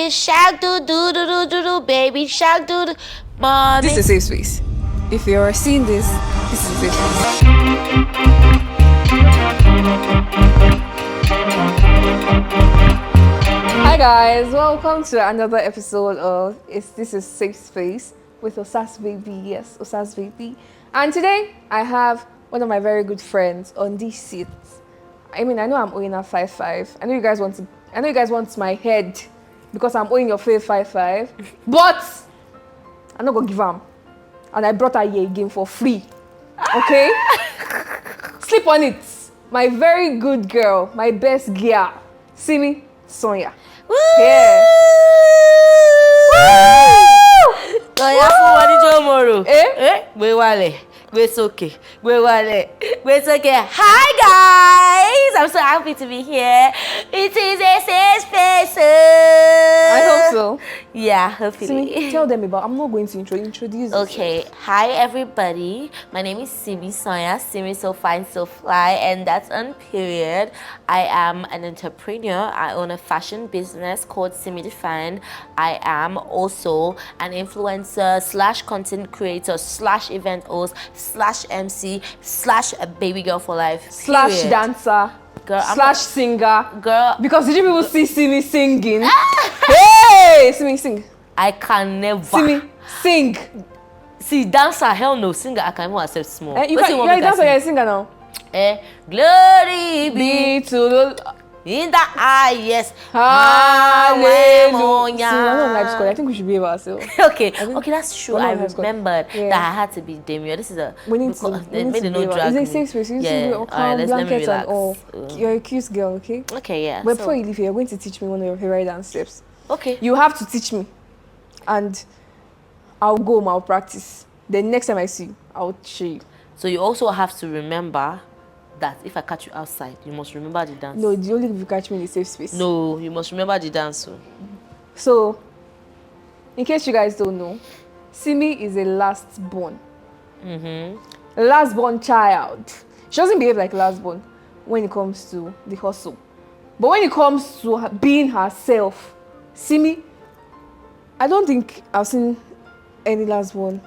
baby shark, do do do do do do, baby shark, do do. Mommy. This is a safe space. If you're seeing this is a safe space. Hi guys, welcome to another episode of This is Safe Space with Osasbaby. Yes, Osasbaby. And today I have one of my very good friends on this seat. I mean, I know I'm owing her 5'5". I know you guys want my head because I'm owing your fave 5'5", but I'm not gonna give am. And I brought her here again for free. Okay? Sleep on it. My very good girl, my best girl, Simisanya. Woo! Yeah. Woo! Soya fún wa ní tomorrow. Gbé wálẹ̀, gbé sókè, gbé wálẹ̀, gbé sókè. Hi guys! I'm so happy to be here. It is a safe space. I hope so. Yeah, hopefully. Simi, tell them about. I'm not going to introduce. Okay, hi everybody. My name is Simisanya'S. Simi so fine, so fly, and that's on period. I am an entrepreneur. I own a fashion business called Simi Defined. I am also an influencer / content creator / event host / MC / a baby girl for life / dancer. Girl, / singer. Girl. Because did you people see Simi singing? Hey! Simi, sing. I can never. Simi, sing. See, dancer, hell no. Singer, I can even accept small. You're a dancer, you're a singer now. Glory be to the... in the highest. Hallelujah. See, I'm not live score. I think we should be able ourselves. Okay, that's true. I remembered that I had to be Demio. This is a... We need to be able. It's a safe space. You need to be calm, blankets and all. You're a cute girl, okay? Okay, yeah. But before you leave here, you're going to teach me one of your favorite dance steps. Okay. You have to teach me. And I'll go home, I'll practice. The next time I see you, I'll show you. So you also have to remember that if I catch you outside, you must remember the dance. No, the only if you catch me in a safe space. No, you must remember the dance. So, in case you guys don't know, Simi is a last born. A last born child. She doesn't behave like last born when it comes to the hustle. But when it comes to being herself, Simi, I don't think I've seen any last born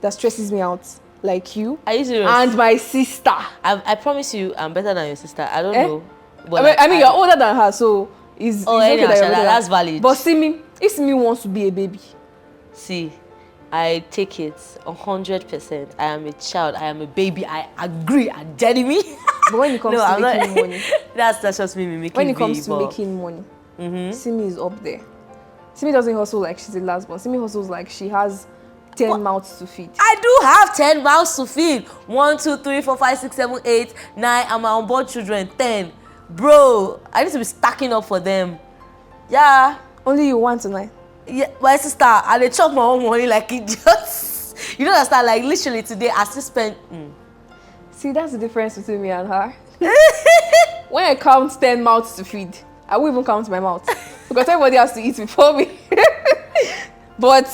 that stresses me out like you. Are you serious? And my sister. I promise you, I'm better than your sister. I don't know. But I mean, you're older than her, so it's okay that's valid. But Simi, if Simi wants to be a baby, see, I take it 100%. I am a child. I am a baby. I agree. Are you telling me? But when it comes to making money, that's just me making. When it comes to making money, Simi is up there. Simi doesn't hustle like she's the last one. Simi hustles like she has 10 mouths to feed. I do have 10 mouths to feed. 1, 2, 3, 4, 5, 6, 7, 8, 9. And my unborn children 10. Bro, I need to be stacking up for them. Yeah. Only you 1 to 9. Yeah, my sister, I dey chop my own money like idiots. You don't understand? Like literally today, I still spent. See, that's the difference between me and her. When I count 10 mouths to feed, I won't even count my mouth because everybody has to eat before me. But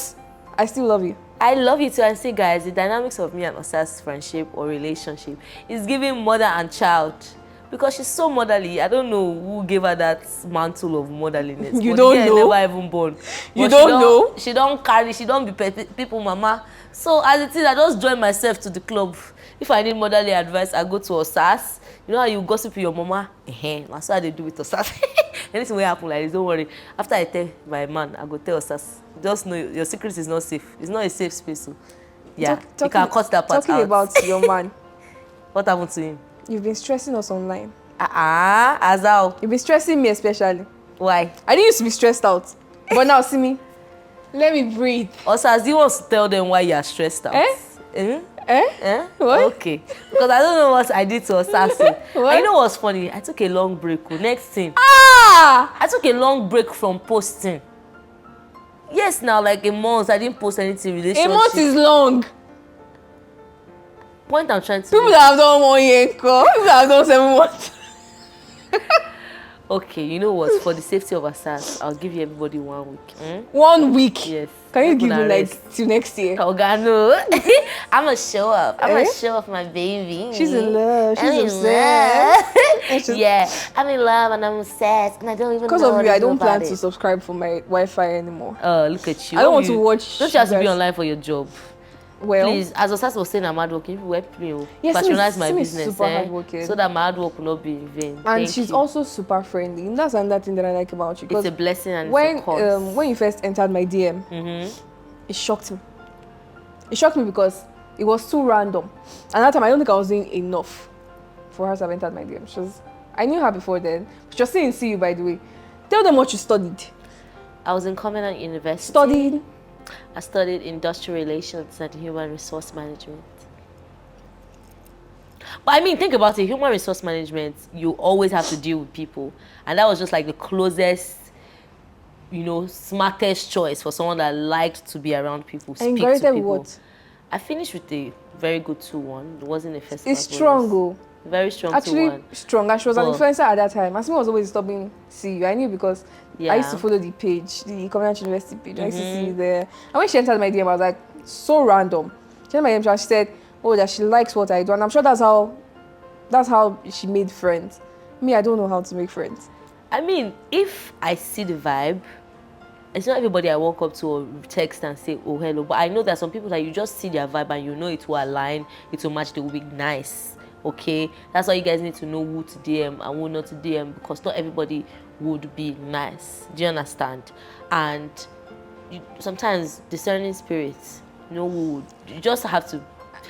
I still love you. I love you too. And see, guys, the dynamics of me and Osa's friendship or relationship is giving mother and child. Because she's so motherly. I don't know who gave her that mantle of motherliness. You don't know? Never even born. You don't know? She don't carry, she don't be people mama. So as it is, I just join myself to the club. If I need motherly advice, I go to Osas. You know how you gossip with your mama? That's what they do with Osas. Anything will happen like this, don't worry. After I tell my man, I go tell Osas. Just know your secret is not safe. It's not a safe space. So yeah, you can cut that part out. Talking about your man. What happened to him? You've been stressing us online. As how? You've been stressing me especially. Why? I didn't used to be stressed out. But now, see me. Let me breathe. Osas, do you want to tell them why you are stressed out? What? Okay. Because I don't know what I did to Osas. I know what's funny. I took a long break. Next thing. I took a long break from posting. Yes, now like a month. I didn't post anything relationship. A month is long. Point I'm trying to people that have done 1 year, people that have done 7 months. Okay, you know what? For the safety of ITASS, I'll give you everybody 1 week. 1 week? Yes. Can you Not give me gonna rest. like till next year? Ogano. I'm gonna show up. I'm Eh? gonna show off my baby. She's in love. I'm She's in love. obsessed. Yeah, I'm in love and I'm obsessed and I don't even Because know of what you, to I do don't plan about to it. subscribe for my Wi-Fi anymore. Look at you. I don't want You- to watch. Don't you have to be guys- online for your job? Well, Please, as Osas was saying, I'm hardworking. People help me. Yes, Patronize Simi- my Simi is business, super hardworking. so that my hard work will not be in vain. and Thank she's you. also super friendly. And that's another thing that I like about you. It's a Because blessing and it's a cause. when you first entered my DM, it shocked me. It shocked me because it was too random. And that time, I don't think I was doing enough for her to have entered my DM. I knew her before then. She was saying, see you, by the way. Tell them what you studied. I was in Covenant University. Studied. I studied industrial relations and human resource management. But I mean, think about it. Human resource management, you always have to deal with people. And that was just like the closest, smartest choice for someone that liked to be around people, And speak graduated to with people. what? I finished with a very good 2-1. It wasn't a first It's class strong, bonus. oh. Very strong Actually 2-1. strong, and she was an Well- influencer at that time. Asmi was always stopping see you. I knew because I used to Yeah. follow the page, the Covenant University page. I used to see you there. And when she entered my DM, I was like, so random. She entered my DM, she said, oh, that she likes what I do, and I'm sure that's how she made friends. Me, I don't know how to make friends. I mean, if I see the vibe, it's not everybody I walk up to or text and say, oh, hello. But I know that some people that you just see their vibe and you know it will align, it will match, they will be nice. Okay? That's why you guys need to know who to DM and who not to DM, because not everybody would be nice. Do you understand? And sometimes discerning spirits, you just have to.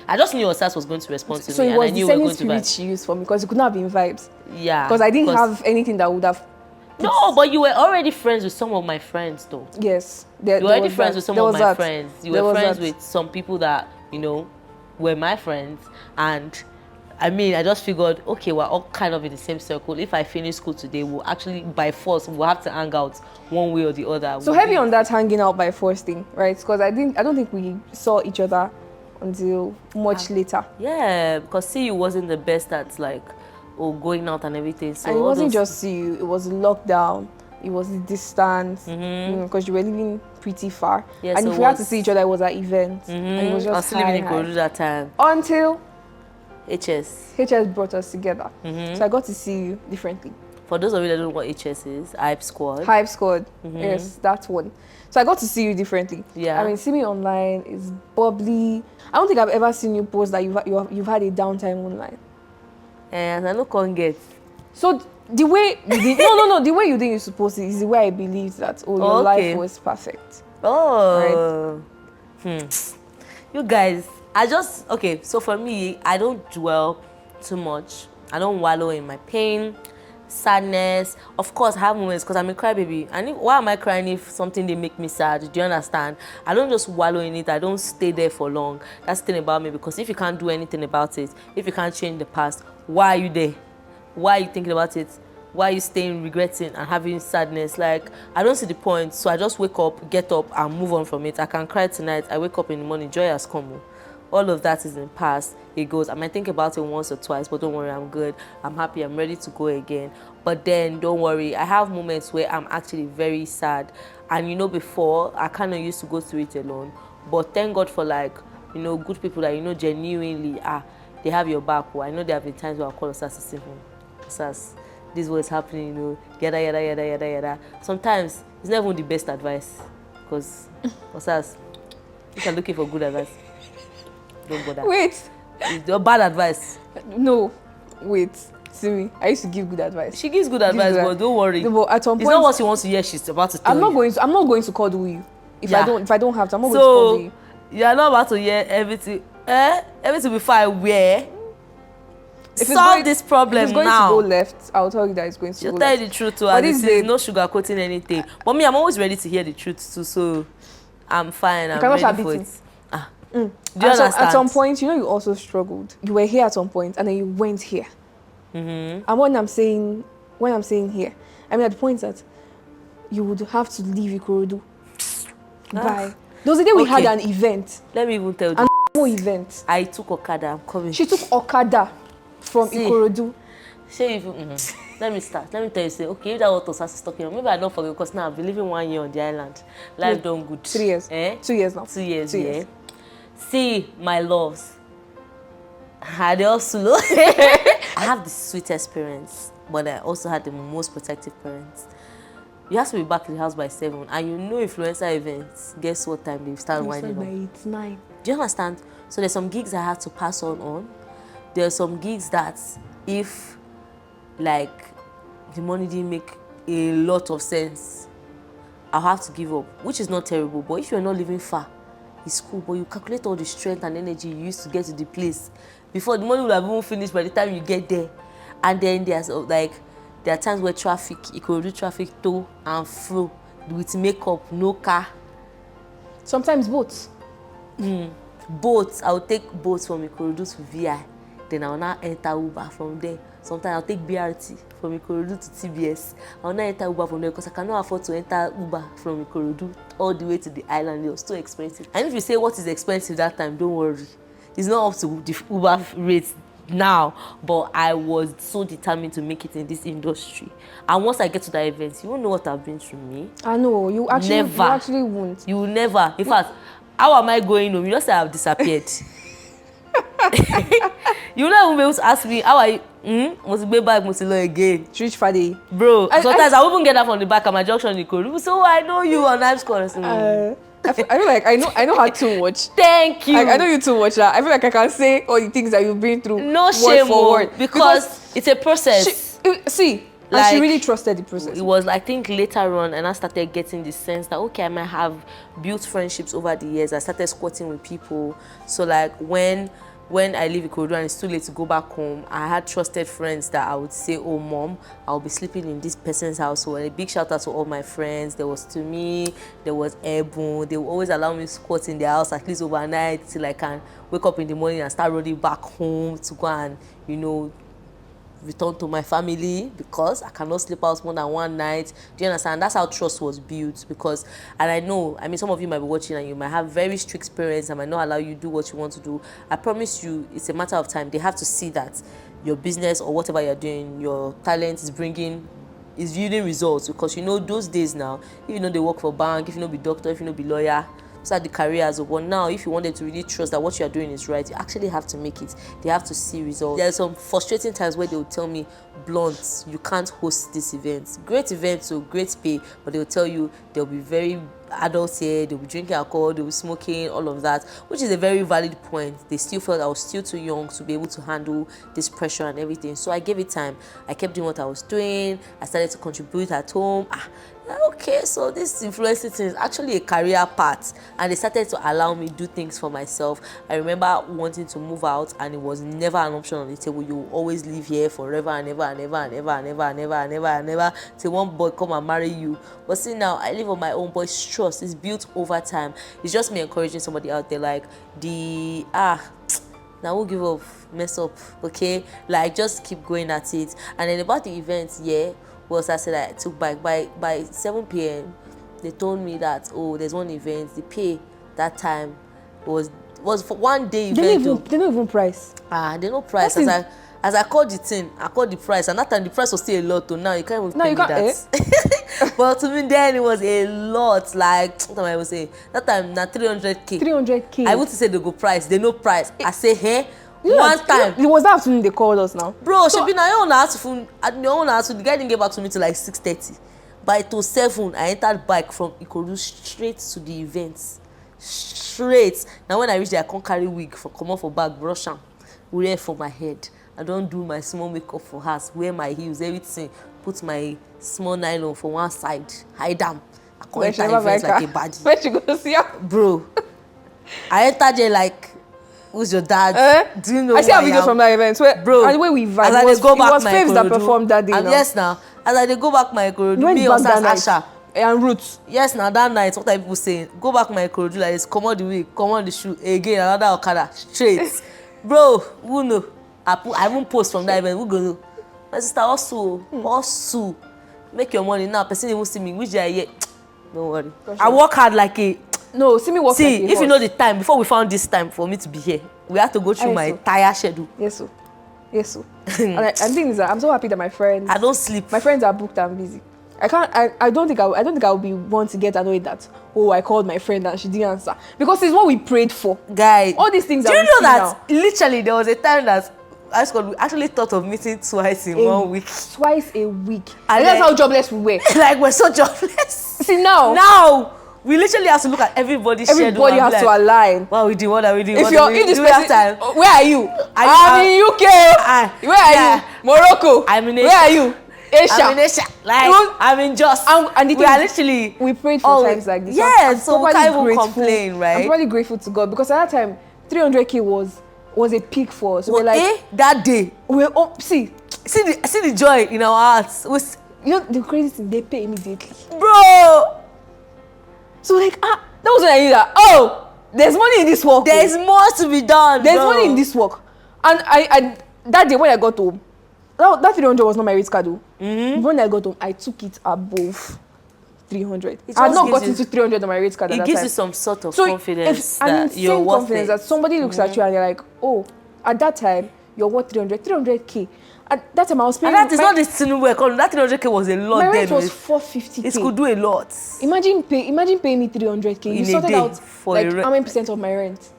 I just knew Osas was going to respond to So me, it and was I the knew we were same going to spirit vibe. she used for me because it could not have been vibes. Yeah. Because I didn't have anything that would have. No, but you were already friends with some of my friends, though. Yes. You were already friends with some of my friends. You There were was friends that. with some people that, were my friends. And I mean, I just figured, okay, we're all kind of in the same circle. If I finish school today, we'll actually, by force, we'll have to hang out one way or the other. So heavy on that hanging out by force thing, right? Because I don't think we saw each other until much later. Yeah, because you wasn't the best at going out and everything. So And it all wasn't those- just you, it was lockdown, it was the distance, because you were living pretty far. Yeah, and so if we had to was- see each other, it was at events. And it was I was just still living in high. Ikorodu that time. Until HS. HS brought us together. So I got to see you differently. For those of you that don't know what HS is, Hype Squad. Hype Squad, yes, that one. So I got to see you differently. Yeah. I mean, Simi online is bubbly. I don't think I've ever seen you post that you've had a downtime online. And I know can't get. So the way you did, no, the way you didn't suppose it is the way I believed that your Okay. life was perfect. Oh. You guys, okay, so for me, I don't dwell too much. I don't wallow in my pain, sadness. Of course, I have moments because I'm a crybaby. And why am I crying if something they make me sad? Do you understand? I don't just wallow in it. I don't stay there for long. That's the thing about me, because if you can't do anything about it, if you can't change the past, why are you there? Why are you thinking about it? Why are you staying regretting and having sadness? I don't see the point. So I just wake up, get up, and move on from it. I can cry tonight. I wake up in the morning, joy has come. All of that is in the past. It goes. I might think about it once or twice, but don't worry, I'm good. I'm happy. I'm ready to go again. But then, don't worry. I have moments where I'm actually very sad. And before, I kind of used to go through it alone. But thank God for good people that genuinely they have your back. I know there have been times where I call Osas to say, Osas, this is what's happening, yada, yada, yada, yada, yada. Sometimes it's not even the best advice, because Osas, if you're looking for good advice, don't bother. Wait, It's your bad advice. no, wait, Simi, I used to give good advice. She gives good advice, good but don't worry. No, but at some It's point, not what she wants to hear. She's about to tell I'm not you. going to cuddle you if Yeah. I don't have to. I'm not going to cuddle So you. you're not about to hear everything. Everything before I wear. If it's Solve going- this If problem it's going now. to go left, I'll tell you that it's going to She'll go tell left. you the truth too. But And this this is babe- no sugarcoating anything. But me, I'm always ready to hear the truth too. So I'm fine. I'm cannot ready start for beating. it. Do you At understand? some point, you also struggled. You were here at some point, and then you went here. And when I'm saying here, I mean at the point that you would have to leave Ikorodu. Bye. There was a day we had Okay. an event, Let me even tell you. an event. I took Okada. I'm coming. She took Okada from See. Ikorodu. Say if you, let me start. Let me tell you, say, okay, if that what Osas is talking about, maybe I don't forget because now I've been living 1 year on the island. Life done good. 3 years. Eh? 2 years now. 2 years, 2 yeah. years. See, my loves. They also I have the sweetest parents, but I also had the most protective parents. You have to be back in the house by 7, and you know influencer events. Guess what time they start winding up? By 8, 9. Do you understand? So there's some gigs I had to pass on. There's some gigs that if like the money didn't make a lot of sense, I'll have to give up, which is not terrible. But if you're not living far, it's cool. But you calculate all the strength and energy you used to get to the place before the money will have even finished by the time you get there. And then there's like there are times where traffic, you could do traffic to and fro with makeup, no car. Sometimes boats. Boats, I'll take boats from Ikorodu to VI. Then I'll now enter Uber from there. Sometimes I'll take BRT from Ikorodu to TBS. I'll now enter Uber from there because I cannot afford to enter Uber from Ikorodu all the way to the island. It was too expensive. And if you say what is expensive that time, don't worry. It's not up to the Uber rates now, but I was so determined to make it in this industry. And once I get to that event, you won't know what I've been through. Me, I know, you actually won't. You will never. In fact, how am I going home? You just say I've disappeared. You will not even be able to ask me how are you. Must be back, must learn again. Reach Friday. Bro, sometimes I won't even get that from the back of my junction in Ikorodu. So I know you on Ives Corner. I feel like I know how to watch. Thank you. I know you too much. I feel like I can say all the things that you've been through. No shame, for word. Because it's a process. She really trusted the process. It was, I think, later on, and I started getting the sense that, okay, I might have built friendships over the years. I started squatting with people. So, like, when I leave Ikorodu and it's too late to go back home, I had trusted friends that I would say, oh, Mom, I'll be sleeping in this person's house. So, a big shout out to all my friends. There was Simi, there was Ebon. They would always allow me to squat in their house at least overnight till I can wake up in the morning and start running back home to go and, return to my family because I cannot sleep out more than one night. Do you understand? That's how trust was built because, and I know, some of you might be watching and you might have very strict parents and might not allow you to do what you want to do. I promise you, it's a matter of time. They have to see that your business or whatever you're doing, your talent is yielding results because those days now, if they work for bank, if be doctor, if be lawyer, start the careers. But now, if you wanted to really trust that what you are doing is right, you actually have to make it. They have to see results. There are some frustrating times where they will tell me, blunt, you can't host this event. Great event, so great pay, but they will tell you there'll be very adults here, they'll be drinking alcohol, they'll be smoking, all of that, which is a very valid point. They still felt I was still too young to be able to handle this pressure and everything. So I gave it time. I kept doing what I was doing. I started to contribute at home. Okay, so this influencing thing is actually a career path, and they started to allow me do things for myself. I remember wanting to move out, and it was never an option on the table. You will always live here forever and ever and ever and ever and ever and ever and ever and ever till one boy come and marry you. But see, now I live on my own. But it's trust. It's built over time. It's just me encouraging somebody out there, like now we'll give up, mess up, okay? Like just keep going at it. And then about the events, I said I took back by 7 p.m. They told me that there's one event. The pay that time was for one day event. They don't even price. They no price. As I called the thing, I called the price, and that time the price was still a lot. Now you can't even pay me that. But to me then it was a lot. Like what am I even saying? That time na 300k. 300k. I would say they go price. They no price. I say one time. It was that afternoon they called us now. Bro, so, she be now your own house. The guy didn't get back to me till like 6:30. By 7, I entered bike from Ikorodu straight to the events. Straight. Now when I reach there, I can't carry wig come off for bag, brush am, wear for my head. I don't do my small makeup for house, wear my heels, everything. Put my small nylon for one side, hide them. I can't enter events like a baddie. Where she go see her? Bro, I entered there like, who's your dad? Do you know? I see our videos from that event. And the way we vibe, it was Faves that performed that day. And yes, now as I go back my Ikorodu, me and Asha and Roots. Yes, now that night, what are people saying? Go back my Ikorodu like this, come on the wig, come on the shoe, again another Okada, straight. Bro, who know? I won't post from that event. Who go know? My sister also make your money now. Person even see me, which day I get. Don't worry. I work hard like a. No, Simi works like a if you know the time, before we found this time for me to be here, we had to go through my entire schedule. Yes, sir. Yes, so. And thing is that I'm so happy that my friends. I don't sleep. My friends are booked and busy. I don't think I will be one to get annoyed that I called my friend and she didn't answer, because it's what we prayed for. Guy, all these things. Do you know that literally there was a time that we actually thought of meeting twice in 1 week. Twice a week. And that's how jobless we were. Like, we're so jobless. See now. Now we literally have to look at everybody's schedule. Everybody has to align. What we do, what are we doing? If this person, time? Where are you? I'm in UK. Where are you? Morocco. I'm in Asia. Where are you? Asia. I'm in Asia. Like, I'm in Jos. And we are literally. We prayed for times like this. Yeah, so we can't even complain, right? I'm probably grateful to God, because at that time 300k was a peak for us. So we're like, that day. We're see the joy in our hearts. You know the crazy thing, they pay immediately, bro. So like, that was when I knew that, oh, there's money in this work. There's more to be done. There's money in this work. And I that day when I got home, that 300 was not my rate card though. When I got home, I took it above 300. I had not gotten to 300 on my rate card at that time. It gives you some sort of confidence that you're worth confidence it. That somebody looks at you and they're like, oh, at that time, you're worth 300k. At that time, I was paying... And that is not the Tinubu economy. That 300k was a lot. My rent was 450k. It could do a lot. Imagine paying me 300k. You sorted out for like how many percent of my rent.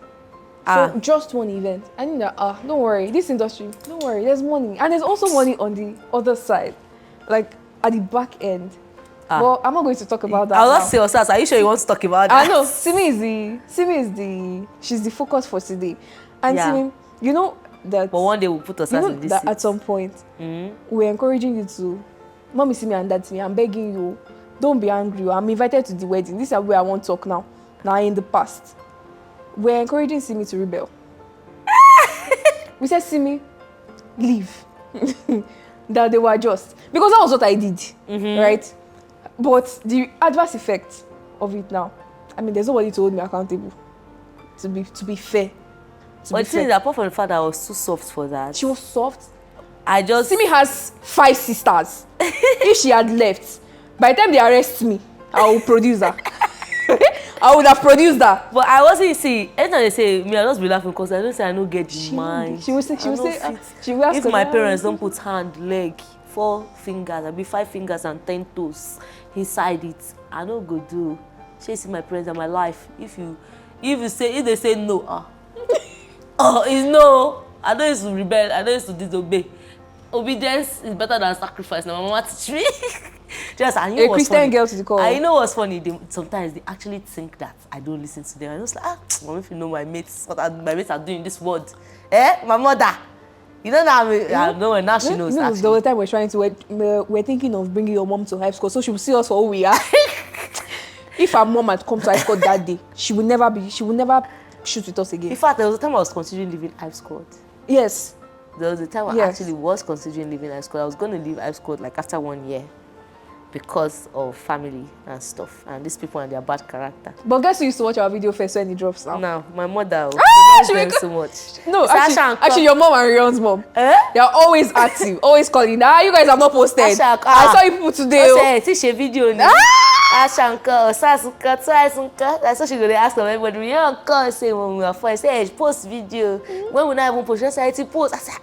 So just one event. I think that, don't worry. This industry, don't worry. There's money. And there's also money on the other side. Like, at the back end. But I'm not going to talk about that. I'll not say Osas. Are you sure you want to talk about that? I know. Simi she's the focus for today. And Simi, you know that. But one day we'll put Osas in this. That at some point, we're encouraging you to, Mommy Simi and Dad Simi, I'm begging you, don't be angry. I'm invited to the wedding. This is where I want to talk now. Now in the past, we're encouraging Simi to rebel. We said, Simi, leave. That they were just, because that was what I did, right? But the adverse effect of it now, I mean, there's nobody to hold me accountable. To be fair. But the thing is, apart from the fact that I was too soft for that. She was soft. Simi has 5 sisters. If she had left, by the time they arrest me, I will produce her. I would have produced her. But I wasn't, anytime they say, me, I just be laughing because I don't say I don't get the mind. She will say, if my parents don't put hand, leg, 4 fingers, I'll be 5 fingers and 10 toes inside it, I don't go do. She see my parents and my life. If they say no, it's no. I don't used to rebel, I don't used to disobey. Obedience is better than sacrifice. Now, my mama teach me. A Christian girl to the core. I know what's funny. Sometimes they actually think that I don't listen to them. I was like, Mom, if you know my mates, what my mates are doing in this world. My mother. You don't know I know, now she knows. The whole time we're thinking of bringing your mom to high school, so she will see us for who we are. If our mom had come to high school that day, she would never shoot with us again. In fact, there was a time I was considering leaving high school. Yes. There was a time I actually was considering leaving high school. I was going to leave high school like after 1 year because of family and stuff. And these people and their bad character. But guess who used to watch our video first when it drops now? No, my mother. She loves them so much. No, actually your mom and Rion's mom. They are always active, always calling. You guys have not posted. I saw you people today. Teach a video. Ashanka, Osasuka, Twice, that's what she gonna ask them. Everybody, we don't call say when we are fine. Say post video. When we not even post, just say post. I say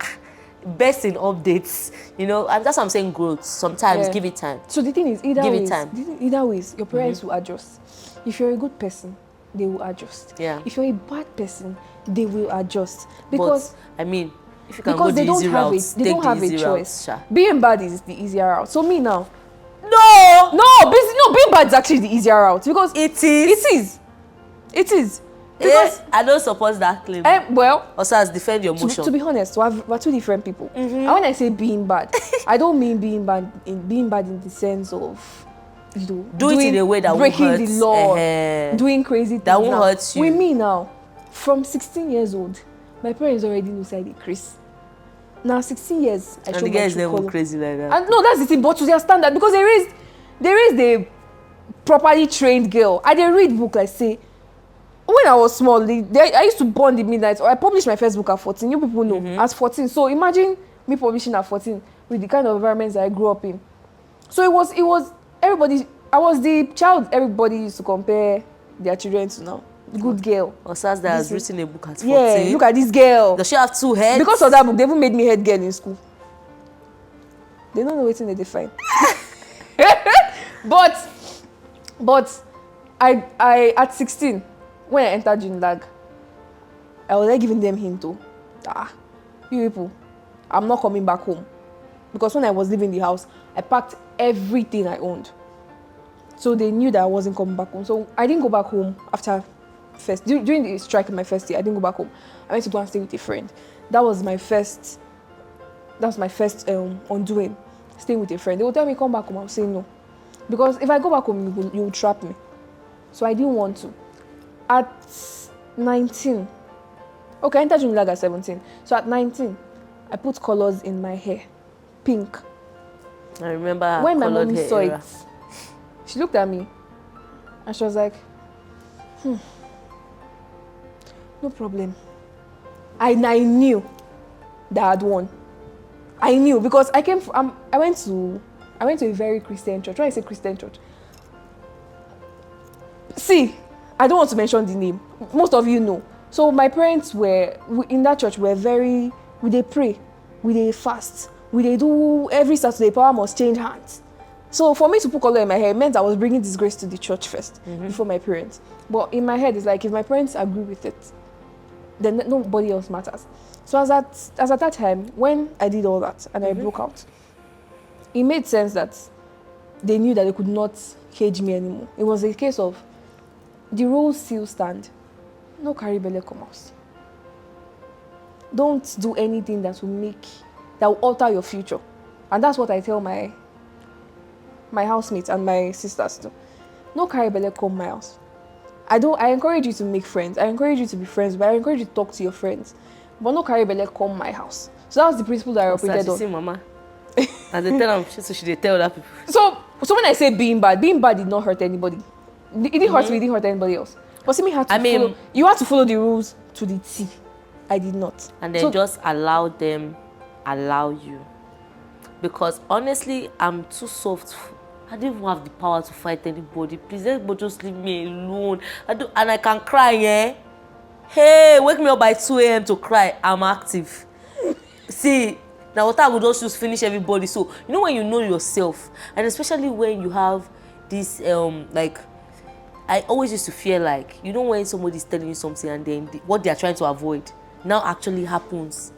best in updates, and that's what I'm saying. Growth. Sometimes give it time. So the thing is, either ways, your parents will adjust. If you're a good person, they will adjust. Yeah. If you're a bad person, they will adjust. Because if you can go the easy route, they don't have a choice. Being bad is the easier route. So me now. No, being bad is actually the easier route because it is. Because I don't support that claim. Osas, defend your motion. To be honest, we're two different people. And when I say being bad, I don't mean being bad in the sense of do it in a way that won't hurt. Breaking the law, doing crazy things that won't hurt you. With me now, from 16 years old, my parents already know I did Chris. Now 16 years, I show my true color. And the guys never crazy like that. And no, that's the thing. But to their standard, because there is the properly trained girl. I did read book like say. When I was small, I used to burn the midnight. Or I published my first book at 14. You people know as 14. So imagine me publishing at 14 with the kind of environments I grew up in. So it was everybody. I was the child everybody used to compare their children to now. good girl. Osasbaby has written a book at 14. Yeah, look at this girl. Does she have 2 heads? Because of that book, they even made me head girl in school. They don't know what they define. but I at 16, when I entered Junlag, I was like giving them hint to, you people, I'm not coming back home. Because when I was leaving the house, I packed everything I owned. So they knew that I wasn't coming back home. So I didn't go back home after during the strike in my first year. I didn't go back home. I went to go and stay with a friend. That was my first undoing, staying with a friend. They would tell me come back home. I would say no, because if I go back home, you will trap me. So I didn't want to. At 19, okay, I entered Unilag at 17. So at 19, I put colors in my hair, pink. I remember when my mom saw era. it, she looked at me and she was like, no problem. I knew that I had won. I knew because I came from, I went to a very Christian church. When I say Christian church, see, I don't want to mention the name. Most of you know. So my parents were in that church. We they pray, we they fast, we they do every Saturday. Power must change hands. So for me to put color in my hair meant I was bringing disgrace to the church first before my parents. But in my head, it's like if my parents agree with it, then nobody else matters. So as at that time, when I did all that and I broke out, it made sense that they knew that they could not cage me anymore. It was a case of the rules still stand. No carry belle come out. Don't do anything that will alter your future. And that's what I tell my housemates and my sisters too. No carry belle come my house. I encourage you to make friends. I encourage you to be friends, but I encourage you to talk to your friends. But no carry belle come my house. So that was the principle that I operated on. See, mama. And they tell them, so she they tell that people. So when I say being bad did not hurt anybody. It didn't hurt me, it didn't hurt anybody else. But Simi had to follow. You had to follow the rules to the T. I did not. And then just allow you. Because honestly, I'm too soft. I don't even have the power to fight anybody. Please, everybody just leave me alone. And I can cry, yeah? Hey, wake me up by 2 a.m. to cry. I'm active. See, now what I would just finish everybody. So, you know when you know yourself, and especially when you have this, like, I always used to fear like, you know when somebody's telling you something and then what they are trying to avoid now actually happens.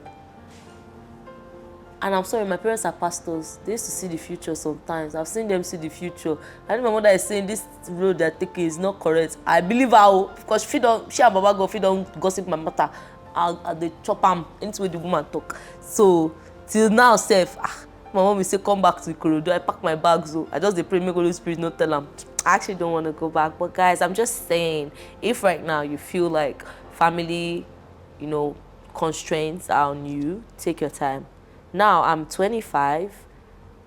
And I'm sorry, my parents are pastors. They used to see the future sometimes. I've seen them see the future. I know my mother is saying this road they're taking is not correct. I believe her because she and Baba God, if don't gossip my mother, they chop am into where the woman talk. So till now, my mom will say come back to the corridor. I pack my bags. So I just they pray make Holy Spirit not tell them. I actually don't want to go back. But guys, I'm just saying, if right now you feel like family, constraints are on you, take your time. Now I'm 25.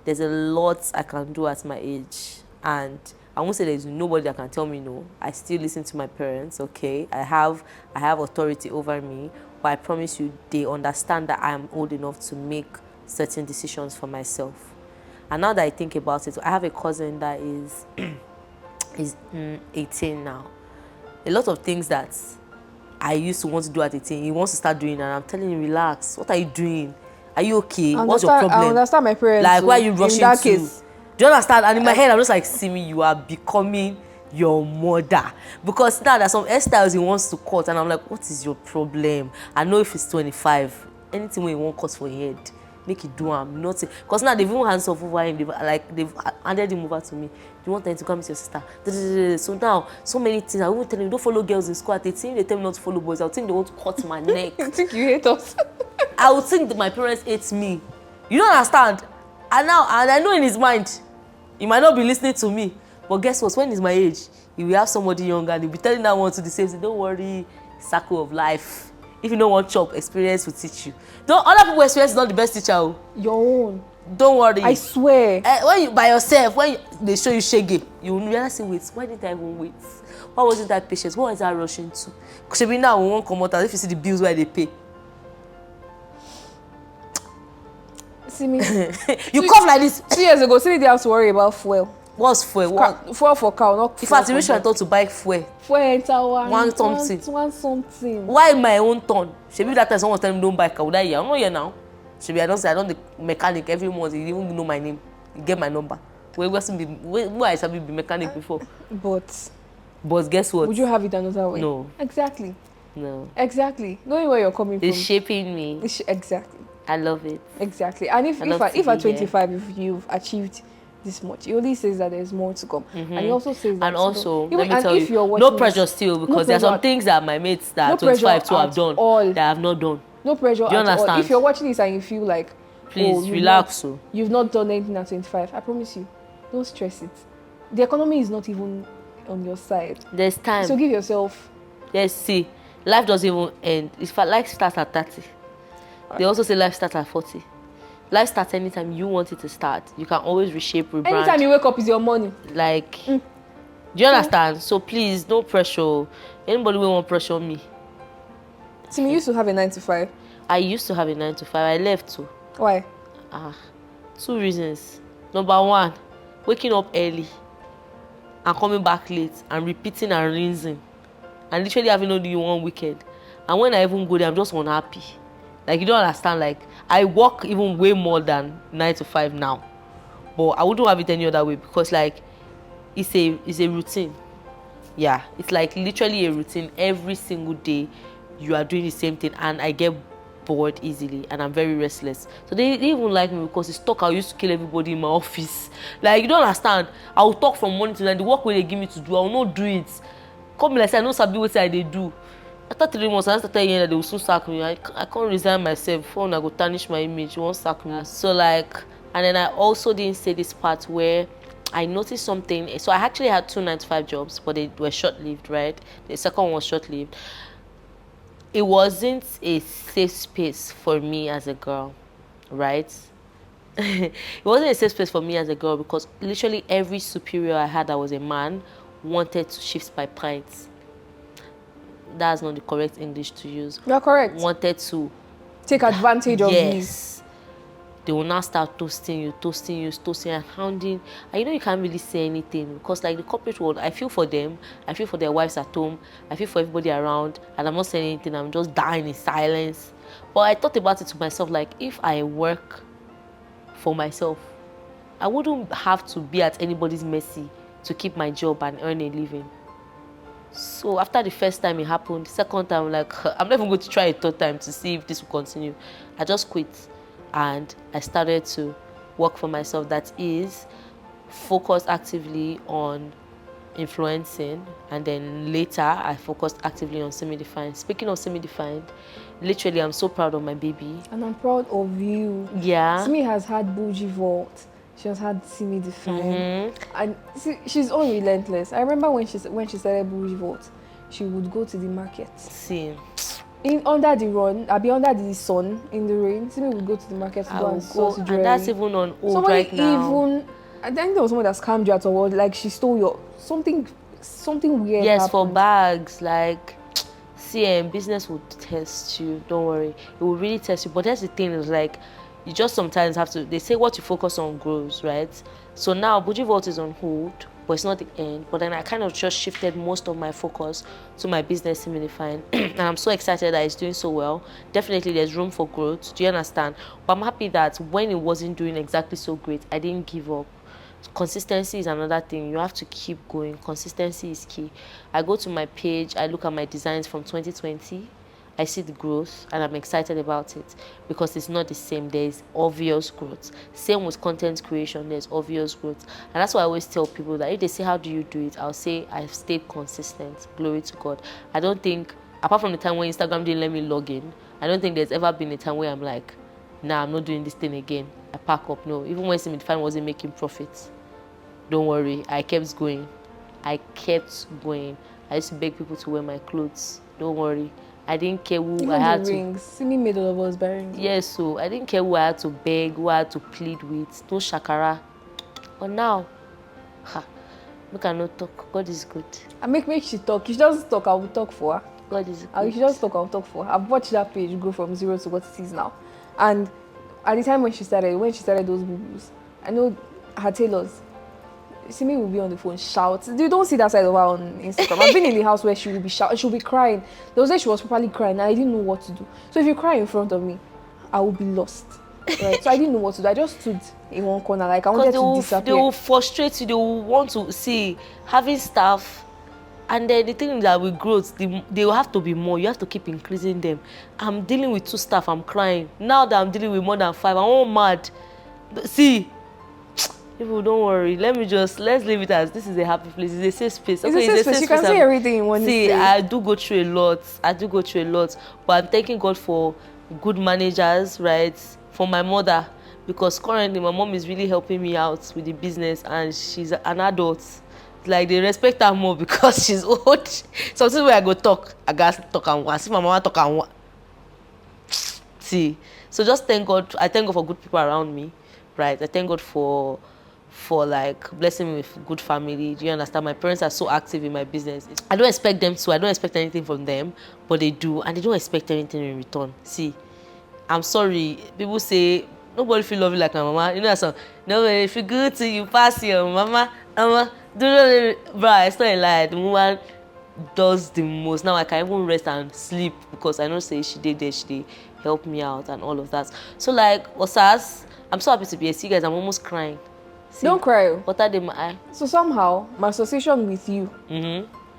There's a lot I can do at my age, and I won't say there's nobody that can tell me no. I still listen to my parents. Okay, I have authority over me, but I promise you, they understand that I am old enough to make certain decisions for myself. And now that I think about it, I have a cousin that is 18 now. A lot of things that I used to want to do at 18, he wants to start doing, and I'm telling him, relax. What are you doing? Are you okay? What's your problem? I understand my parents. Like, why are you rushing in that to? Case. Do you understand? And in my head, I'm just like, Simi, you are becoming your mother. Because now there's some hairstyles he wants to cut, and I'm like, what is your problem? I know if he's 25, anything when he won't cut for your head, make it do him. Nothing. Because now they've even hands off over him. They've handed him over to me. Do you want them to come with your sister? So now, so many things. I won't tell you, don't follow girls in school at 18. They tell me not to follow boys. I would think they want to cut my neck. I think you hate us. I would think that my parents hate me. You don't understand. And I know in his mind, he might not be listening to me. But guess what? When he's my age, he will have somebody younger and he'll be telling that one to the same thing. Don't worry, circle of life. If you don't want chop, experience will teach you. Other people's experience is not the best teacher. Your own. Don't worry. I swear. When you by yourself, when they show you shege, you will realize, wait, why didn't I even wait? Why wasn't I patient? What was I rushing to? Because maybe now we won't come out as if you see the bills where they pay. Simi. You cough like this. 2 years ago, Simi didn't have to worry about fuel. What's fuel? What? Fuel for cow, not. In fact, you reach I thought to buy fuel. Fuel enter One something. One something. Why my own turn? Maybe that time someone tell me don't buy car. Would I hear? I'm not here now. Maybe I don't say I don't the mechanic every month. You even know my name. You get my number. Where I shall be mechanic before. But guess what? Would you have it another way? No. Exactly. No. Exactly. Knowing where you're coming from. It's shaping me. Exactly. I love it. Exactly. And if at 25, if you've achieved this much, he only says that there's more to come. And he also says that. And also, even, let me tell you, no pressure still, because there are some things that my mates that are 25 to have done that I have not done. No pressure. Do you understand? All. If you're watching this and you feel like, please relax. You've not done anything at 25, I promise you, don't stress it. The economy is not even on your side. There's time. So give yourself. Yes, see, life doesn't even end. If life starts at 30, they also say life starts at 40. Life starts anytime you want it to start. You can always reshape, rebrand. Anytime you wake up is your money. Like, do you understand? So please, no pressure. Anybody will want pressure on me. Simi used to have a 9 to 5. I used to have a 9 to 5. I left too. Why? 2 reasons. Number 1, waking up early and coming back late and repeating and rinsing and literally having only 1 weekend. And when I even go there, I'm just unhappy. Like, you don't understand. Like, I work even way more than 9 to 5 now, but I wouldn't have it any other way, because like it's a routine. Yeah, it's like literally a routine. Every single day you are doing the same thing, and I get bored easily and I'm very restless. So they even like me because it's talk I used to kill everybody in my office. Like, you don't understand. I will talk from morning to night. The work where they give me to do, I will not do it. Come like say I know sabi what I they do. After 3 months, I started hearing that they will soon sack me. I can't resign myself before I go tarnish my image. You won't sack me. So like, and then I also didn't say this part where I noticed something. So I actually had 2 9-to-5 jobs, but they were short-lived, right? The second one was short-lived. It wasn't a safe space for me as a girl, right? It wasn't a safe space for me as a girl because literally every superior I had that was a man wanted to shift my pints. That's not the correct English to use. You're correct. Wanted to take advantage of you. Yes. They will now start toasting you and hounding. And you know, you can't really say anything because like the corporate world, I feel for them. I feel for their wives at home. I feel for everybody around. And I'm not saying anything. I'm just dying in silence. But I thought about it to myself, like, if I work for myself, I wouldn't have to be at anybody's mercy to keep my job and earn a living. So after the first time it happened, the second time, I'm like, I'm not even going to try a third time to see if this will continue. I just quit and I started to work for myself. That is, focus actively on influencing, and then later I focused actively on semi-defined. Speaking of semi-defined, literally I'm so proud of my baby. And I'm proud of you. Yeah. Simi has had bougie vault. She has had semi-defined, and she's all relentless. I remember when she started bougie vault, she would go to the market. See, under the run, I'll be under the sun in the rain. Simi would go to the market to go and source jewelry. And that's even on old right now. I think there was someone that scammed you at all. Like she stole your something weird. Yes, happened. for bags. Like, see, business will test you. Don't worry, it will really test you. But that's the thing, is like, you just sometimes have to, they say what you focus on grows, right? So now Bougie Vault is on hold, but it's not the end. But then I kind of just shifted most of my focus to my business, Simi-defined. And I'm so excited that it's doing so well. Definitely there's room for growth. Do you understand? But I'm happy that when it wasn't doing exactly so great, I didn't give up. Consistency is another thing. You have to keep going. Consistency is key. I go to my page, I look at my designs from 2020. I see the growth and I'm excited about it because it's not the same. There's obvious growth. Same with content creation, there's obvious growth. And that's why I always tell people that if they say, how do you do it? I'll say, I've stayed consistent. Glory to God. I don't think, apart from the time when Instagram didn't let me log in, I don't think there's ever been a time where I'm like, nah, I'm not doing this thing again. I pack up. No, even when Simi-defined wasn't making profits, don't worry, I kept going. I used to beg people to wear my clothes. Don't worry. I didn't care who even I had the rings. Simi made all of us buy rings. Yes, so I didn't care who I had to beg, who I had to plead with. No shakara. But now, we cannot talk. God is good. I make she talk. If she doesn't talk, I will talk for her. God is good. If she doesn't talk, I'll talk for her. I've watched that page go from 0 to what it is now. And at the time when she started those moves, I know her tailors, Simi will be on the phone, shout. You don't see that side of her on Instagram. I've been in the house where she will be shouting, she'll be crying. There was a day she was properly crying, and I didn't know what to do. So if you cry in front of me, I will be lost. Right? So I didn't know what to do. I just stood in one corner, like I wanted to disappear. They will frustrate you. They will want to see having staff. And then the thing is that with growth, they will have to be more. You have to keep increasing them. I'm dealing with 2 staff, I'm crying. Now that I'm dealing with more than 5, I'm all mad. See, people, don't worry. Let's leave it as this is a happy place. It's a safe space. Okay, it's a safe space. You can say everything in one day. See, I do go through a lot. But I'm thanking God for good managers, right? For my mother. Because currently my mom is really helping me out with the business, and she's an adult. Like, they respect her more because she's old. Something where I go talk, I got talk and want. See my mama talk and want. See, so just thank God. I thank God for good people around me, right? I thank God for like blessing me with good family. Do you understand? My parents are so active in my business. I don't expect them to. I don't expect anything from them, but they do, and they don't expect anything in return. See, I'm sorry. People say nobody feel love you like my mama. You know that song? Nobody feel good till you pass your mama. Bro, it's not a lie. The woman does the most. Now I can even rest and sleep because I know say she did there, she did help me out and all of that. So like Osas, I'm so happy to be here. See guys, I'm almost crying. See, don't cry. Water in my eye. So somehow my association with you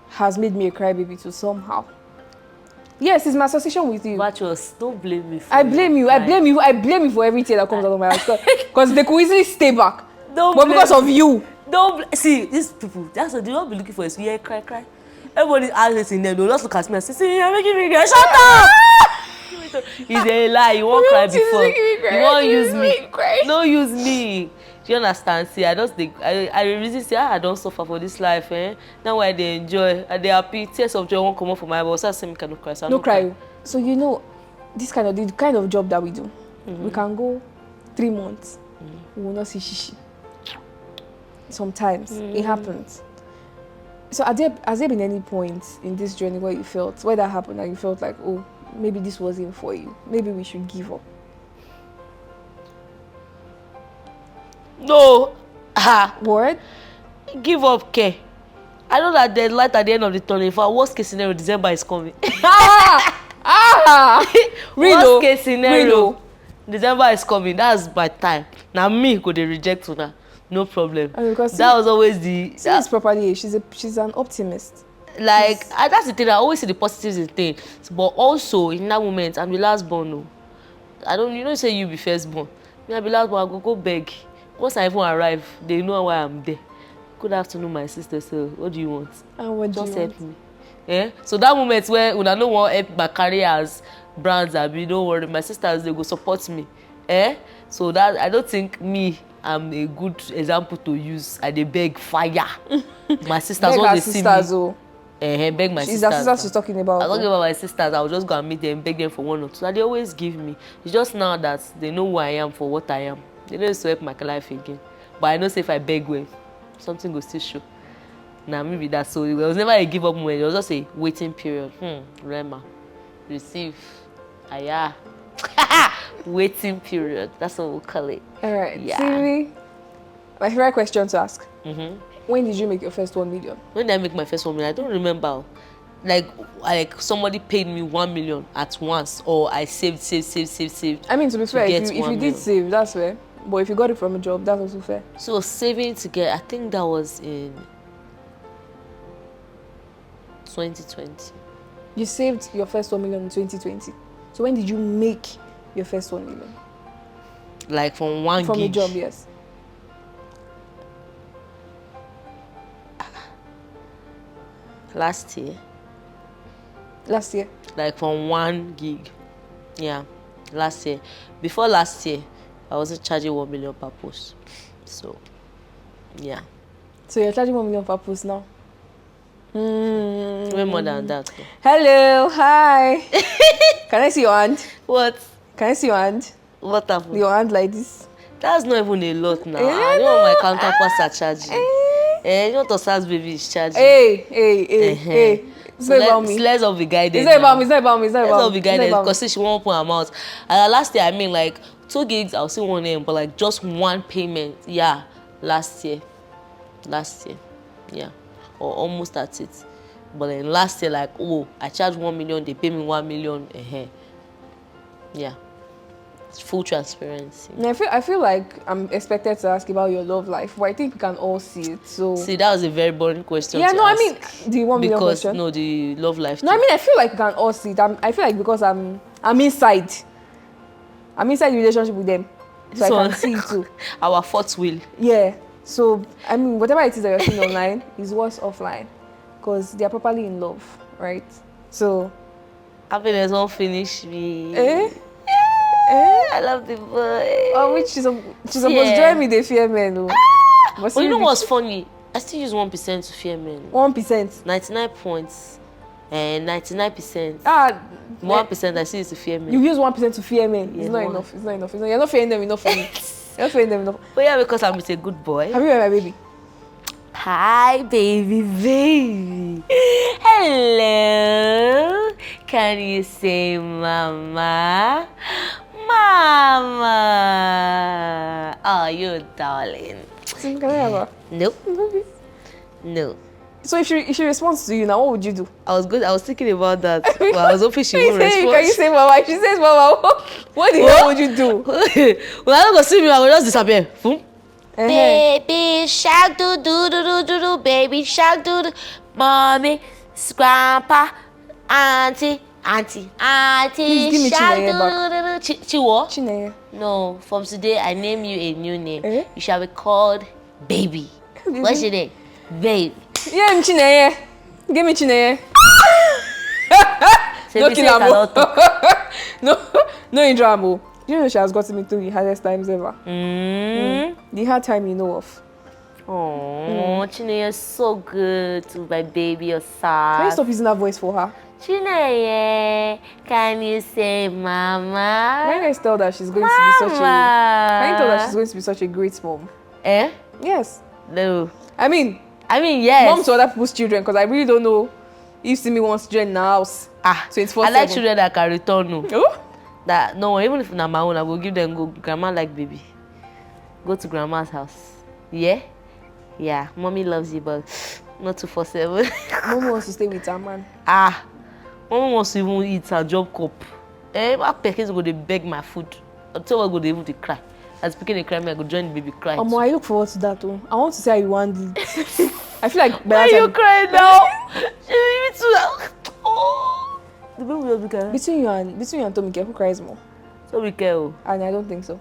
has made me a crybaby too somehow. Yes, it's my association with you. But don't blame me for I blame you. I blame you for every tear that comes out of my eyes. Because they could easily stay back. But because of you. Don't see these people. That's what they don't be looking for. Is yeah, cry. Everybody asks in them. They'll just look at me and say, "See, you're making me cry. Shut up!" It's a lie. You won't cry before. You won't use me. Don't use me. Do you understand? See, I just think I reason say I don't suffer for this life. Now why they enjoy, they happy. Tears of joy won't come up for my boss. I say me cannot cry. So no cry. So you know, the kind of job that we do, we can go 3 months. We will not see shishi. Sometimes it happens. So has there been any point in this journey where that happened and you felt like, oh, maybe this wasn't for you, maybe we should give up? No. What? Give up, okay. I know that there's light at the end of the tunnel. If our worst case scenario, December is coming. Worst case scenario, December is coming. That's my time. Now me go they reject her. No problem. Because that was always the. She's properly. She's an optimist. Like that's the thing. I always see the positives in things, but also in that moment, I'm the last born. No, I don't. You know, say you be first born. Me I be last born. I go beg. Once I even arrive, they know why I'm there. Good afternoon, my sister. So, what do you want? And what just do you help want? Me. Yeah. So that moment where when I don't want help my career as brands, I be don't worry. My sisters they go support me. So that I don't think I'm a good example to use. I dey beg fire. My sisters want to see me. Beg my sisters. Is that sisters she's talking about? I'm talking about my sisters. I'll just go and meet them, beg them for 1 or 2. And they always give me. It's just now that they know who I am for what I am. They don't swipe my life again. But I know say if I beg well, something will still show. Now maybe that's so. There was never a give up moment. It was just a waiting period. Rema. Receive. Aya. Waiting period. That's what we'll call it. Alright. Yeah. Simi, my favorite question to ask. When did you make your first 1 million? When did I make my first 1 million? I don't remember. Like somebody paid me 1 million at once, or I saved. I mean, to be fair, if you did save, that's fair. But if you got it from a job, that's also fair. So saving to get, I think that was in 2020. You saved your first 1 million in 2020. So when did you make your first 1 million? Like from one from gig? From a job, yes. Last year. Last year? Like from 1 gig. Yeah, last year. Before last year, I wasn't charging 1 million per post. So, yeah. So you're charging 1 million per post now? Way more than that. Though. Hello, hi. Can I see your hand? What? Can I see your hand? What happened? Your hand like this? That's not even a lot now. You know my counterparts are charging. You know what Osasbaby is charging? Hey. It's not about me. Let's all be guided. It's not about me. Let's all be guided because she won't put her mouth. And last year, I mean, like 2 gigs, I'll see 1 name, but like just 1 payment. Yeah, last year. last year, yeah, or almost at it. But then last year, like, oh, I charge 1 million, they pay me 1 million. Yeah, it's full transparency. And I feel like I'm expected to ask about your love life, but I think we can all see it. So See, that was a very boring question. yeah, to no, I ask. mean, do you want me to Because question? no, the love life. No, I mean, I feel like we can all see it. I feel like because I'm inside the relationship with them, so I So- can see it too. Our fourth wheel. Yeah. So I mean, whatever it is that you're seeing online is what's offline, because they are properly in love, right? So Happiness won't finish me. I love the boy. oh, which she's supposed to Yeah. join me. They fear men. Oh. But you know what's funny? I still use 1% to fear men. 1%. 99 points. And 99%. 1% I still use to fear men. You use 1% to fear men. Yeah, It's not one. enough. It's not enough. You're not fearing them enough for me. You're not fearing them enough. But yeah, because I'm with a good boy. Have you met my baby? Hi, baby. Hello. Can you say mama? Mama. Oh, you darling. Can I have her? Nope. No. So if she responds to you now, what would you do? I was thinking about that. Well, I was hoping she would Can you respond. say mama? If she says mama, what the hell would you do? When I don't go see me, I will just disappear. Boom. Baby shark do do do do do do, baby shark do do, mommy, grandpa, auntie, Please give me shark Chineye do back. do do. Chiwo? Chineye. No, from today I name you a new name. Eh? You shall be called Baby. What's your name? Babe. Yeah, I'm Chineye. Give me Chineye. No Say kill I cannot talk. No in drama. You know she has gotten me through the hardest times ever. The hard time you know of. Oh, Chineye is so good to my baby Can you Osas. stop using that voice for her? Chineye, can you say mama? Can you guys tell that she's going to be such a... Can you tell that she's going to be such a great mom? Eh? Yes. No. I mean, Yes. mom to other people's children, because I really don't know if Simi wants to join in the house. 24/7. I like children that can return. No. Oh? That no, even if na my own, I will give them go. Grandma like baby. Go to grandma's house. Yeah? Yeah. Mommy loves you, but not 247. Mom wants to stay with her man. Mom wants to even eat her job cup. My parents go they beg my food. Until I go they even to cry. As speaking they cry, me I go join the baby cry. I look forward to that too. I want to see how you want it. I feel like Why are you crying now? Me too. Oh. The baby will be crying. between you and Tomike, who cries more? So we care. And I don't think so.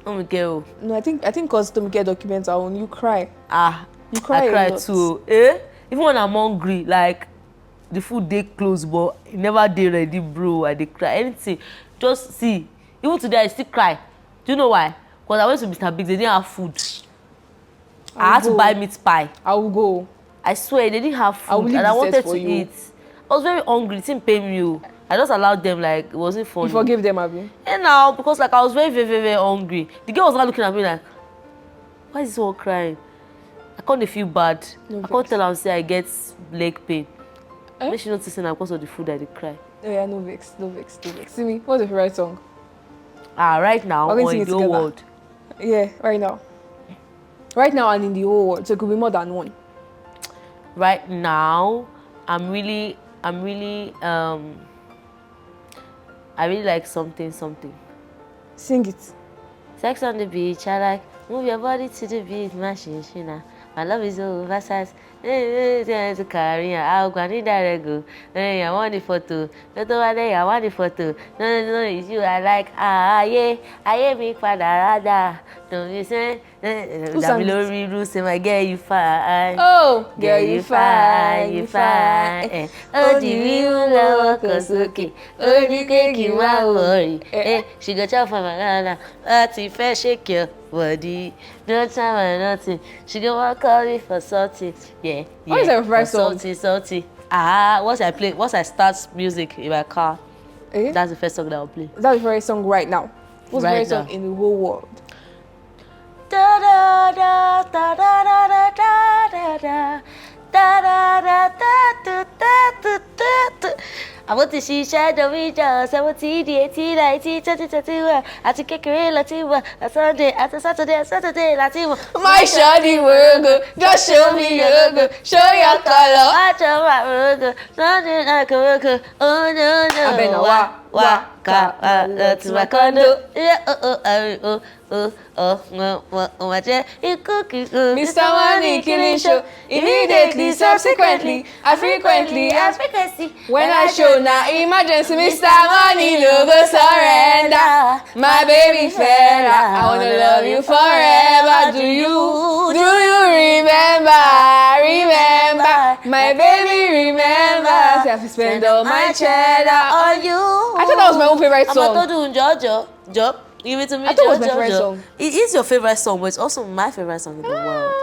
Oh, we care. No, I think because Tomike documents are on, you cry. You cry I a cry lot. too. Even when I'm hungry, like the food dey close, but it never dey ready, bro. I dey cry. Anything. Just see. Even today I still cry. Do you know why? Because I went to Mr. Biggs, they didn't have food. I had to buy meat pie. I will go. I swear they didn't have I will food leave and I the set wanted for to you. eat. I was very hungry. It didn't pay me. Oh. I just allowed them, like it wasn't funny. You forgive them, Abi. And now, because like I was very, very, very, very hungry. The girl was not looking at me like, why is this one crying? I can't feel bad. No I can't vex. tell her say I get leg pain. Eh? Make she notice now because of the food I dey cry. Oh yeah, no vex. Simi, what's your favorite song? Right now, We're going or to in sing the it whole together. world. Yeah, right now. Right now and in the whole world, so it could be more than one. Right now, I really like something. Sing it. Sex on the beach, I like move your body to the beat, machine. My love is oversized. To carry I'll go need that go. I want the photo. Not over there, I want the photo. No, it's you I like. Yeah, big father. Don't you say? Who sang it? Damilori Ru say my girl you fine. Oh, Girl, you fine. Oh, the real love goes okay. Oh, the cake you my worry. She got your for my nana. Party fair, shake your body. No time or nothing. She gonna call me for something. Yeah. What is your favorite song? Salty. Once I start music in my car, Eh? that's the first song that I'll play. That's your favorite song right now. What's your Right favorite song now. in the whole world? Da da da da da da da da da da da da da da da da da. àwọn ti ṣiṣẹ́ dọ̀wíjà 70, 80, 90, 20, 21 àti kékeré láti wà Sunday àti Saturday láti wà. My shawty worgo, just show me your logo, show your color. Watch out, my worgo, nothing like a worgo. Oh no no. Abena Wa to my condo. Yeah Mr. Money killing show. Immediately, subsequently, I frequently ask when I show now emergency. Mr. Money no go surrender. My baby fella, I wanna love you forever. Do you remember? My baby remember. I have to spend all my cheddar on you. I thought that was my own favorite song. I'm not doing Jojo. Give it to me, I thought it was my favorite song. It is your favorite song, but it's also my favorite song in the world.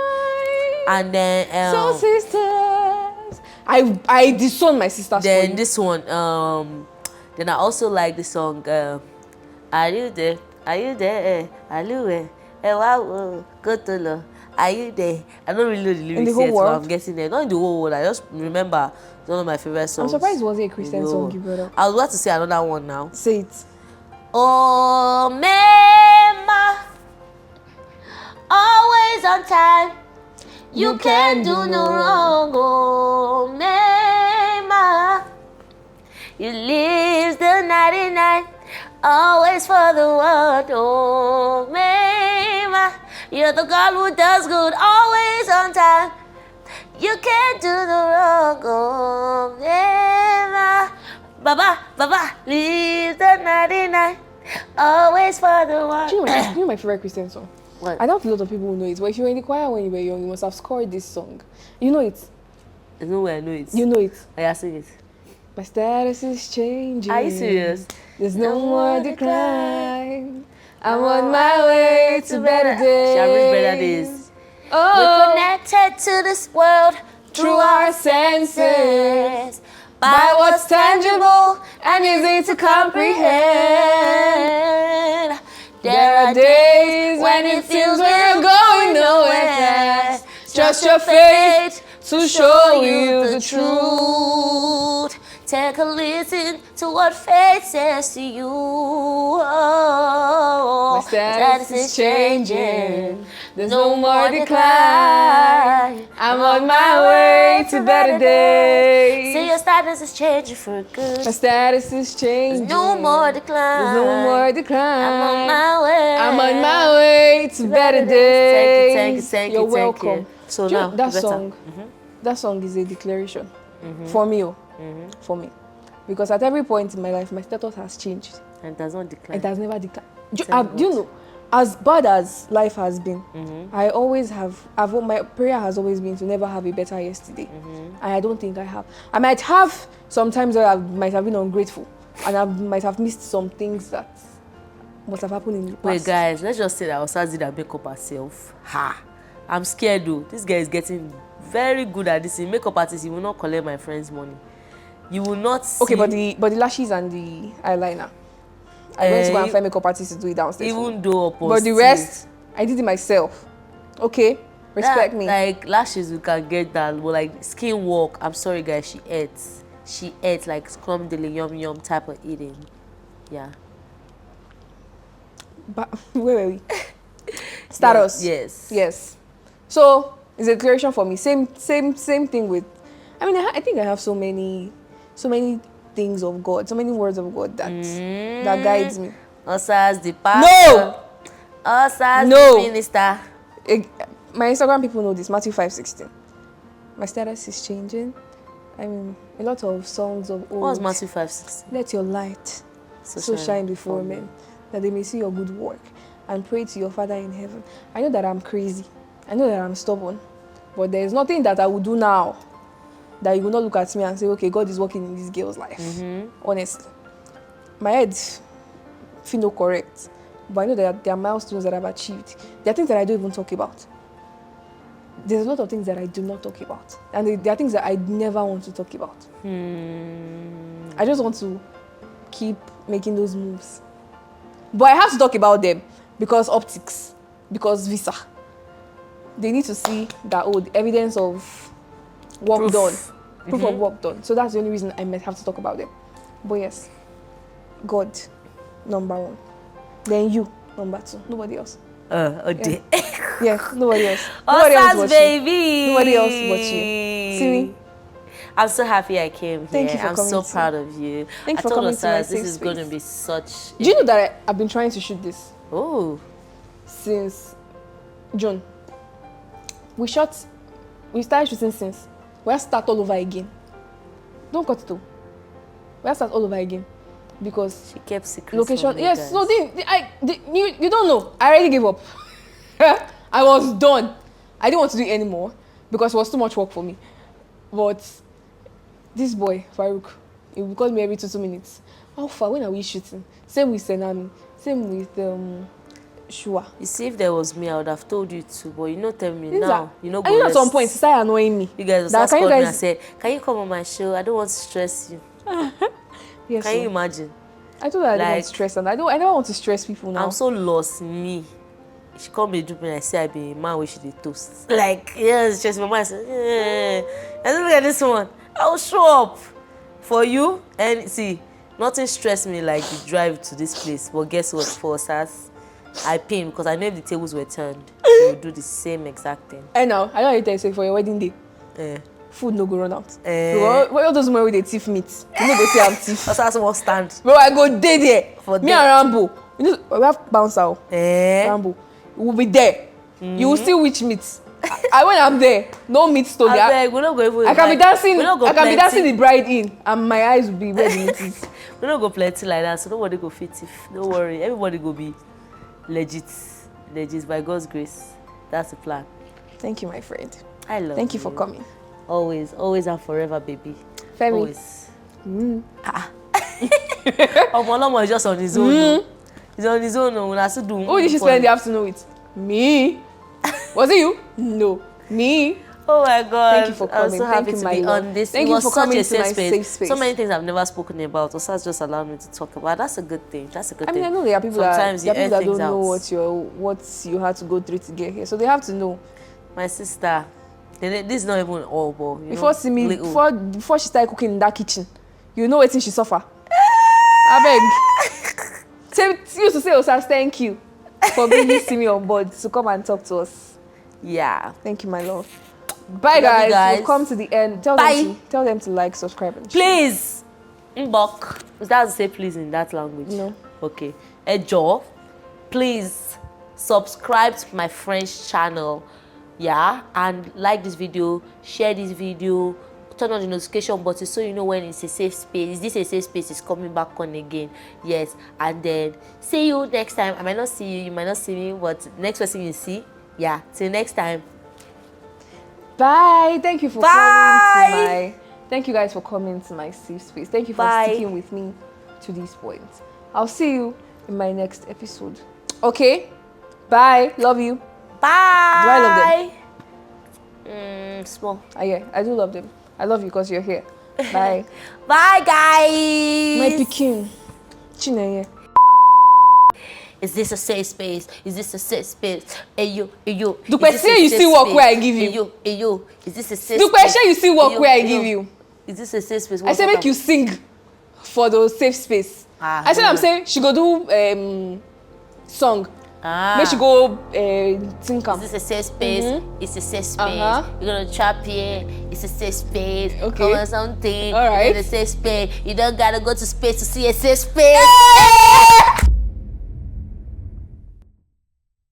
And then so sisters, I disowned my sisters. Then this one, then I also like the song. Are you there? Are you there? Are wow, go to love. Are you there? I don't really know the lyrics yet, but I'm guessing there. Not in the whole world. I just remember it's one of my favorite songs. I'm surprised it wasn't a Christian song you brought up. I was about to say another one now. Say it. Oh, Mema, always on time. You can't do no wrong. Oh, Mema, you leave the 99, always for the one. Oh, Mema, you're the girl who does good, always on time. You can't do no wrong. Oh, Mema. Baba, leave the 99, always for the one. Do you know my favorite Christian song? What? I doubt a lot of people will know it, but if you were in the choir when you were young, you must have scored this song. You know it. There's no way I know it. You know it. Oh, yeah, sing it. My status is changing. Are you serious? There's no more decline. I'm on my way to better days. Shall reach better days. Oh, we're connected to this world through our senses. By what's tangible and easy to comprehend. There are days when it feels we're going nowhere. Just your fate to show you the truth. Take a listen to what fate says to you. Oh, my status is changing. There's no more decline. I'm on my way to better days. See, your status is changing for good. My status is changing. There's no more decline. There's no more decline. I'm on my way. I'm on my way to better days. Thank you. You're welcome. You. So now, that song, that song is a declaration for me. For me, because at every point in my life, my status has changed. And it does not decline. It has never declined. Do you know, as bad as life has been, I always my prayer has always been to never have a better yesterday. And I don't think I have. I might have sometimes where I might have been ungrateful, and I might have missed some things that must have happened in the past. Wait, guys, let's just say that Osazi that make up herself. I'm scared though. This guy is getting very good at this. In makeup artist, he will not collect my friend's money. You will not see. Okay, but the lashes and the eyeliner, I went to go and find makeup artists to do it downstairs. Even though, but the rest, I did it myself. Okay, respect me. Like lashes, we can get that. But like skin work, I'm sorry, guys. She ate like scrum deli yum type of eating. Yeah. But where were we? Status. Yes. So it's a declaration for me. Same thing with. I mean, I think I have so many things of God, so many words of God that guides me. Osas the pastor. Osas the minister. My Instagram people know this. Matthew 5:16. My status is changing. I mean, a lot of songs of old. What's Matthew 5:16? Let your light so shine before men, that they may see your good work and pray to your Father in heaven. I know that I'm crazy. I know that I'm stubborn, but there is nothing that I will do now that you will not look at me and say, okay, God is working in this girl's life. Honestly. My head feel no correct, but I know that there are milestones that I've achieved. There are things that I don't even talk about. There's a lot of things that I do not talk about. And there are things that I never want to talk about. I just want to keep making those moves. But I have to talk about them because optics, because visa. They need to see that, the evidence of work done. Proof of work done. So that's the only reason I might have to talk about them. But yes, God, number one. Then you, number two. Nobody else. Dear. Yeah, nobody else. Nobody else but Osasbaby. you. Nobody else but you. Simi, I'm so happy I came here. Thank you for I'm coming so to- proud of you. Thank you I for told coming to my Osas this safe is going to space. be such. do you know that I've been trying to shoot this Oh, since June? We started shooting since. We have to start all over again. Don't cut it off. We have to start all over again. Because she kept secrets. location, from me, yes, guys. no, you don't know. I already gave up. I was done. I didn't want to do it anymore because it was too much work for me. But this boy, Farouk, he will call me every 2 minutes. How far? When are we shooting? Same with Senami. Same with Shua. You see, if there was me, I would have told you too. But you know, tell me These now. are- You know, and you know, at some point, he started annoying me. you guys That, just can you called me and guys- said, "Can you come on my show? I don't want to stress you." Yes, Can you sir. imagine? I told her I don't want Like- to stress, and I never want to stress people now. I'm so lost. Me, she called me and I say I be a man wey she dey toast. Like, yes, just my mind say, and look at this one. I'll show up for you. And see, nothing stressed me like the drive to this place. But guess what? For us, I pain because I know if the tables were turned, she would do the same exact thing. And now, I know you tell you say for your wedding day, Eh. food no go run out. Eh. Because all those women with the thief meat, you no go see am thief. That's someone stand. Bro, I go there. For Me there. and Rambo, you know, we have bouncer. Eh. Rambo, we will be there. You will see which meat. When I'm there, no meat story. Abeg, we no go even. I can be invite- dancing. we no go I can be plenty. dancing the bride in, and my eyes will be where the meat is. We no go plenty like that, so nobody go fit thief. Don't worry, everybody go be legit by God's grace. That's the plan. Thank you, my friend. I love. Thank you for coming. Always and forever, baby. Femi. Always. Omolomo is just on his own. No. He's on his own. No, we have to do. Who did she spend the afternoon with? Me. Was it you? No, me. Oh my God! Thank you for coming. I'm so Thank happy you, to my be love. on this. Thank It you was for such coming a to my safe space. So many things I've never spoken about. Osas just allowed me to talk about. That's a good thing. That's a good I thing. mean, I know there are people Sometimes that you air don't things know out. what you had to go through to get here, so they have to know. My sister, this is not even all, but Before Simi, little. before she started cooking in that kitchen, you know what she suffer. I beg. You used to say, Osas, thank you for bringing Simi on board to come and talk to us. Yeah. Thank you, my love. Bye, Love you guys. guys. We'll come to the end. Bye. Tell them to like, subscribe, and share. Please, Mbok. Is that to say please in that language? No. Okay. Ejo, please subscribe to my friend's channel. Yeah, and like this video, share this video, turn on the notification button so you know when it's a safe space. Is this a safe space? Is coming back on again. Yes, and then see you next time. I might not see you, you might not see me, but next person you see. Yeah, till next time. Bye. Thank you for Bye. coming to my. Thank you guys for coming to my safe space. Thank you for Bye. sticking with me to this point. I'll see you in my next episode. Okay. Bye. Love you. Bye. Do I love them? Small. Yeah, I do love them. I love you because you're here. Bye. Bye, guys. My Pekin. Chineye. Is this a safe space? Is this a safe space? Hey you. Dupe, say you see work where I give you. Hey you. Is this a safe Dupe, space? say you see work where I give you. Is this a safe space? I say make you sing for the safe space. I said I'm saying she go do song. Make she go think am. Is this a safe space? It's a safe space. Uh-huh. You're gonna trap here. It's a safe space. Okay. Come on, something. All right. It's a safe space. You don't gotta go to space to see a safe space.